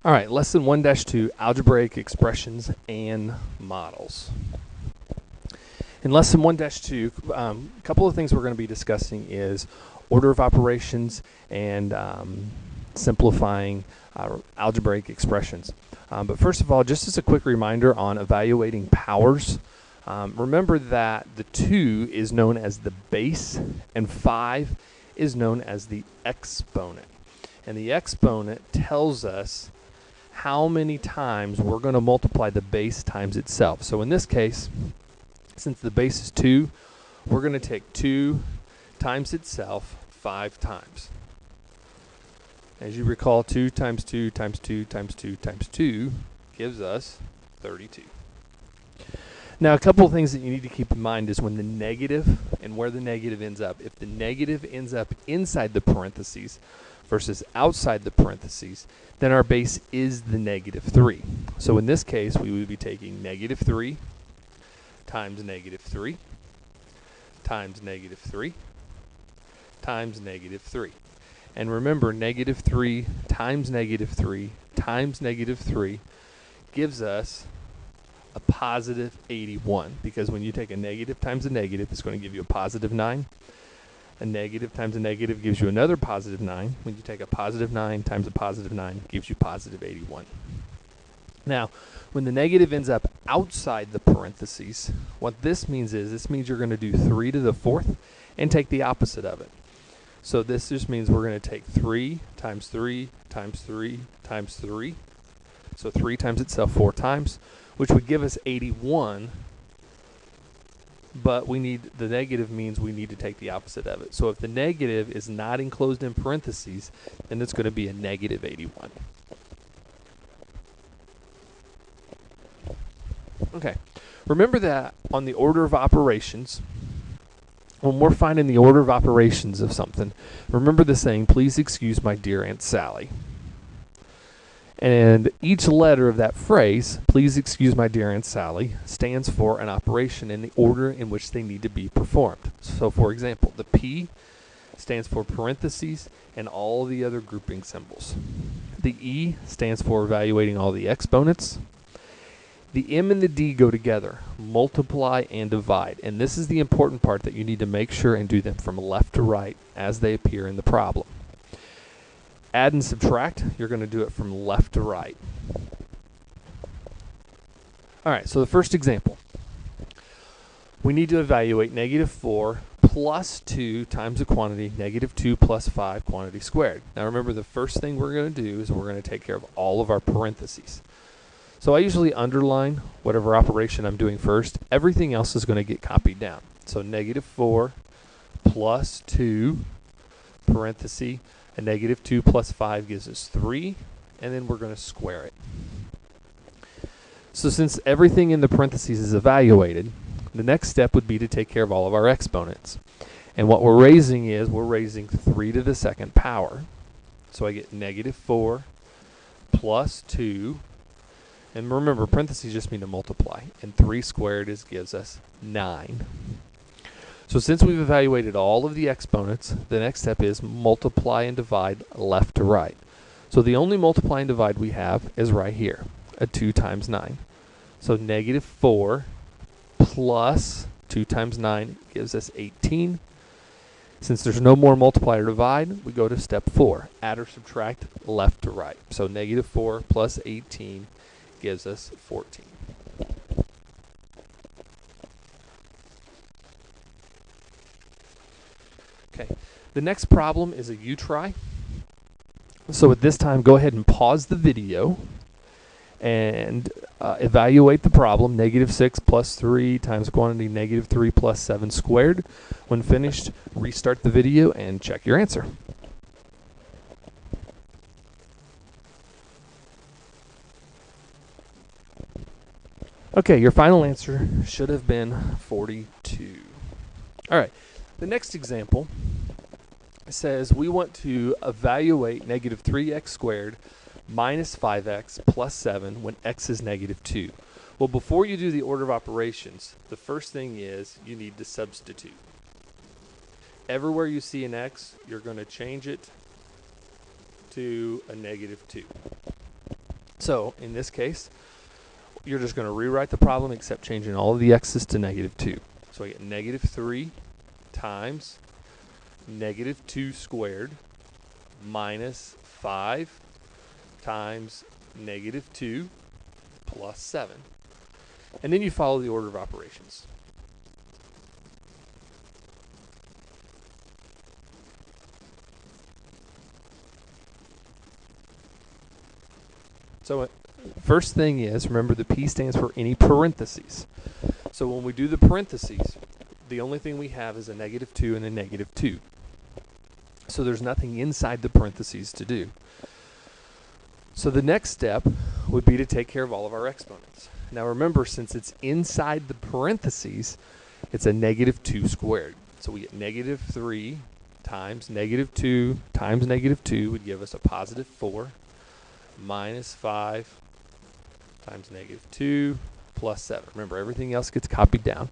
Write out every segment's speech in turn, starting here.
All right, lesson 1-2, algebraic expressions and models. In lesson 1-2, a couple of things we're going to be discussing is order of operations and simplifying algebraic expressions. But first of all, just as a quick reminder on evaluating powers, remember that the 2 is known as the base and 5 is known as the exponent. And the exponent tells us how many times we're going to multiply the base times itself. So in this case, since the base is 2, we're going to take 2 times itself 5 times. As you recall, 2 times 2 times 2 times 2 times 2 gives us 32. Now, a couple of things that you need to keep in mind is when the negative and where the negative ends up. If the negative ends up inside the parentheses versus outside the parentheses, then our base is the -3. So in this case, we would be taking -3 times -3 times -3 times -3. And remember, -3 times -3 times -3 gives us a positive 81, because when you take a negative times a negative, it's going to give you a positive 9. A negative times a negative gives you another positive 9. When you take a positive 9 times a positive 9, it gives you positive 81. Now, when the negative ends up outside the parentheses, what this means you're going to do 3 to the 4th and take the opposite of it. So this just means we're going to take 3 times 3 times 3 times 3. So 3 times itself 4 times, which would give us 81. But the negative means we need to take the opposite of it. So if the negative is not enclosed in parentheses, then it's going to be a negative 81. Okay, remember that on the order of operations, when we're finding the order of operations of something, remember the saying, "Please excuse my dear Aunt Sally." And each letter of that phrase, "Please excuse my dear Aunt Sally," stands for an operation in the order in which they need to be performed. So for example, the P stands for parentheses and all the other grouping symbols. The E stands for evaluating all the exponents. The M and the D go together, multiply and divide. And this is the important part that you need to make sure and do them from left to right as they appear in the problem. Add and subtract, you're going to do it from left to right. All right, so the first example. We need to evaluate -4 plus 2 times the quantity -2 plus 5 quantity squared. Now remember, the first thing we're going to do is we're going to take care of all of our parentheses. So I usually underline whatever operation I'm doing first. Everything else is going to get copied down. So -4 plus 2 parenthesis, a -2 plus 5 gives us 3, and then we're going to square it. So since everything in the parentheses is evaluated, the next step would be to take care of all of our exponents. And what we're raising 3 to the 2nd power. So I get -4 plus 2, and remember, parentheses just mean to multiply, and 3 squared gives us 9. So since we've evaluated all of the exponents, the next step is multiply and divide left to right. So the only multiply and divide we have is right here, a 2 times 9. So -4 plus 2 times 9 gives us 18. Since there's no more multiply or divide, we go to step 4, add or subtract left to right. So -4 plus 18 gives us 14. Okay, the next problem is a U-try. So at this time, go ahead and pause the video and evaluate the problem. -6 plus 3 times quantity -3 plus 7 squared. When finished, restart the video and check your answer. Okay, your final answer should have been 42. All right. The next example says we want to evaluate -3x squared minus 5x plus 7 when x is -2. Well, before you do the order of operations, the first thing is you need to substitute. Everywhere you see an x, you're going to change it to a -2. So in this case, you're just going to rewrite the problem except changing all of the x's to -2. So I get -3 times -2 squared minus 5 times -2 plus 7. And then you follow the order of operations. So first thing is, remember the P stands for any parentheses. So when we do the parentheses, the only thing we have is a -2 and a -2. So there's nothing inside the parentheses to do. So the next step would be to take care of all of our exponents. Now remember, since it's inside the parentheses, it's a -2 squared. So we get -3 times -2 times -2 would give us a +4 minus 5 times -2 plus 7. Remember, everything else gets copied down.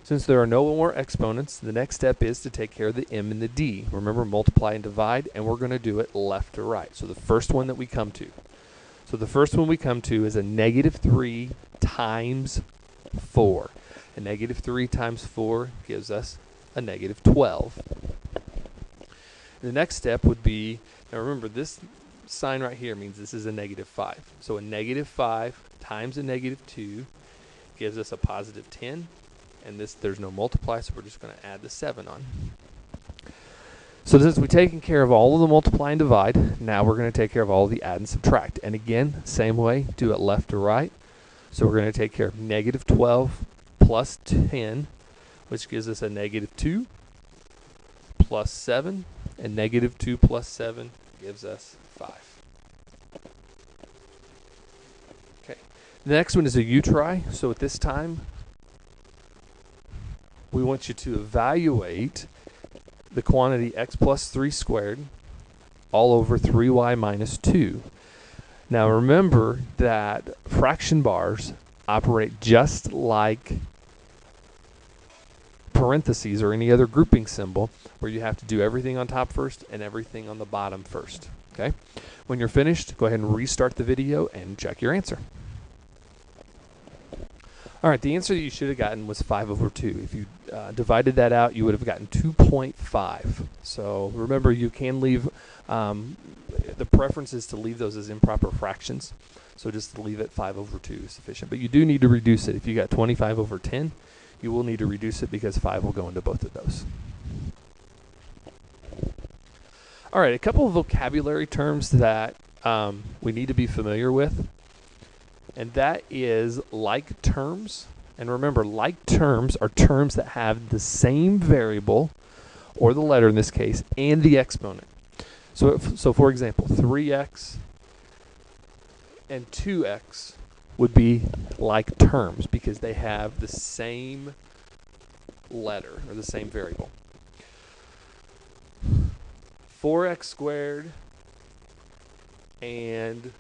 Since there are no more exponents, the next step is to take care of the m and the d. Remember, multiply and divide, and we're going to do it left to right. So the first one that we come to. So the first one we come to is a -3 times 4. A -3 times 4 gives us a -12. The next step would be, now remember, this sign right here means this is a -5. So a -5 times a -2 gives us a +10. And this, there's no multiply, so we're just going to add the 7 on. So since we've taken care of all of the multiply and divide, now we're going to take care of all of the add and subtract. And again, same way, do it left to right. So we're going to take care of -12 plus 10, which gives us a -2 plus 7, and -2 plus 7 gives us 5. Okay. The next one is a u-try. So at this time, we want you to evaluate the quantity x plus 3 squared all over 3y minus 2. Now remember that fraction bars operate just like parentheses or any other grouping symbol, where you have to do everything on top first and everything on the bottom first. Okay? When you're finished, go ahead and restart the video and check your answer. All right, the answer that you should have gotten was 5/2. If you divided that out, you would have gotten 2.5. So remember, you can leave, the preference is to leave those as improper fractions. So just leave it 5/2 is sufficient. But you do need to reduce it. If you got 25/10, you will need to reduce it because 5 will go into both of those. All right, a couple of vocabulary terms that we need to be familiar with. And that is like terms. And remember, like terms are terms that have the same variable, or the letter in this case, and the exponent. So for example, 3x and 2x would be like terms because they have the same letter or the same variable. 4x squared and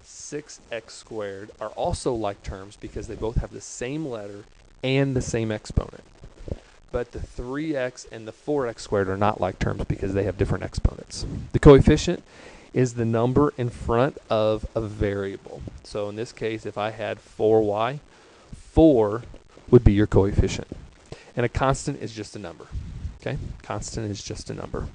6x squared are also like terms because they both have the same letter and the same exponent. But the 3x and the 4x squared are not like terms because they have different exponents. The coefficient is the number in front of a variable. So in this case, if I had 4y, 4 would be your coefficient. And a constant is just a number. Okay? Constant is just a number.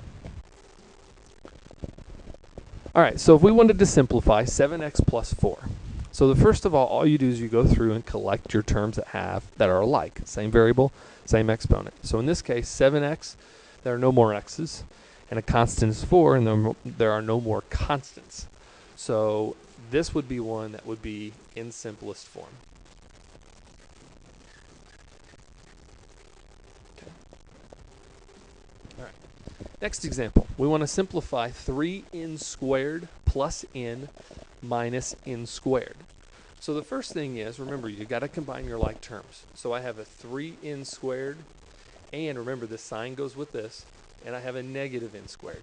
All right, so if we wanted to simplify 7x plus 4. So the first of all you do is you go through and collect your terms that are alike. Same variable, same exponent. So in this case, 7x, there are no more x's. And a constant is 4, and there are no more constants. So this would be one that would be in simplest form. Okay. All right. Next example, we want to simplify 3n squared plus n minus n squared. So the first thing is, remember, you've got to combine your like terms. So I have a 3n squared, and remember, this sign goes with this, and I have a negative n squared.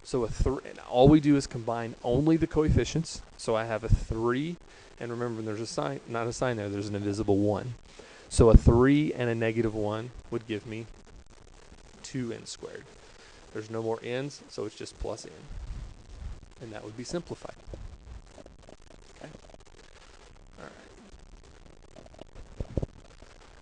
So and all we do is combine only the coefficients. So I have a 3, and remember, there's a sign, not a sign there, there's an invisible 1. So a 3 and a -1 would give me 2n squared. There's no more n's, so it's just plus n. And that would be simplified. Okay.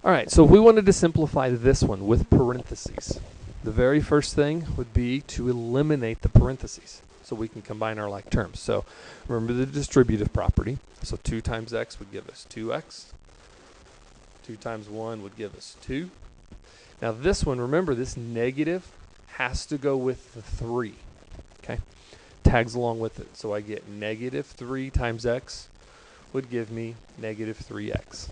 All right, so if we wanted to simplify this one with parentheses, the very first thing would be to eliminate the parentheses so we can combine our like terms. So remember the distributive property. So 2 times x would give us 2x. 2 times 1 would give us 2. Now this one, remember this negative has to go with the 3. Okay, tags along with it. So I get negative 3 times x would give me negative 3x.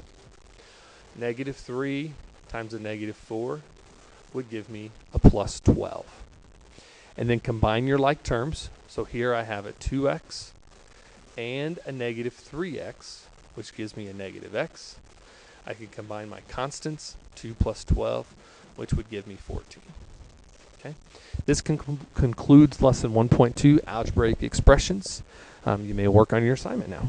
Negative 3 times a negative 4 would give me a plus 12. And then combine your like terms. So here I have a 2x and a negative 3x, which gives me a negative x. I can combine my constants, 2 plus 12, which would give me 14. Okay. This concludes lesson 1.2, algebraic expressions. You may work on your assignment now.